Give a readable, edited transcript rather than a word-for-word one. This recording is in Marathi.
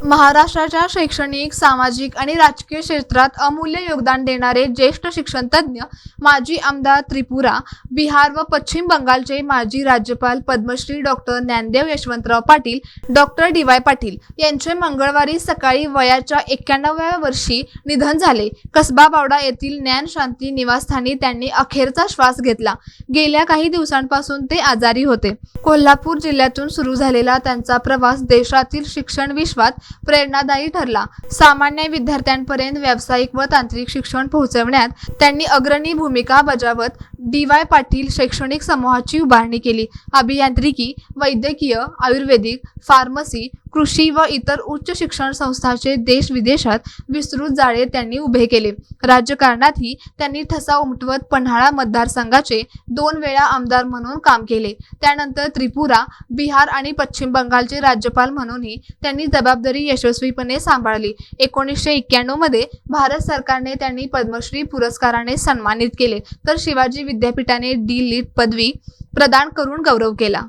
महाराष्ट्राच्या शैक्षणिक, सामाजिक आणि राजकीय क्षेत्रात अमूल्य योगदान देणारे ज्येष्ठ शिक्षणतज्ञ, माजी आमदार त्रिपुरा, बिहार व पश्चिम बंगालचे माजी राज्यपाल Padma Shri doctor Dnyandev Yashwantrao Patil, doctor D Y. Patil यांचे मंगळवारी सकाळी वयाच्या 91व्या वर्षी निधन झाले. कसबा बावडा येथील ज्ञान शांती निवासस्थानी त्यांनी अखेरचा श्वास घेतला. गेल्या काही दिवसांपासून ते आजारी होते. कोल्हापूर जिल्ह्यातून सुरू झालेला त्यांचा प्रवास देशातील शिक्षण विश्वात प्रेरणादायी ठरला. सामान्य विद्यार्थ्यांपर्यंत व्यावसायिक व तांत्रिक शिक्षण पोहोचवण्यात त्यांनी अग्रणी भूमिका बजावत डी.वाय. पाटील शैक्षणिक समूहाची उभारणी केली. अभियांत्रिकी, वैद्यकीय, आयुर्वेदिक, फार्मसी, कृषी व इतर उच्च शिक्षण संस्थांचे देश-विदेशात विस्तृत जाळे त्यांनी उभे केले. राजकारणातही त्यांनी ठसा उमटवत पन्हाळा मतदारसंघाचे 2 वेळा आमदार म्हणून काम केले. त्यानंतर त्रिपुरा, बिहार आणि पश्चिम बंगालचे राज्यपाल म्हणूनही त्यांनी जबाबदारी यशस्वीपणे सांभाळली. 1991 मध्ये भारत सरकारने त्यांनी पद्मश्री पुरस्काराने सन्मानित केले, तर शिवाजी विद्यापीठाने डी.लिट. पदवी प्रदान करून गौरव केला.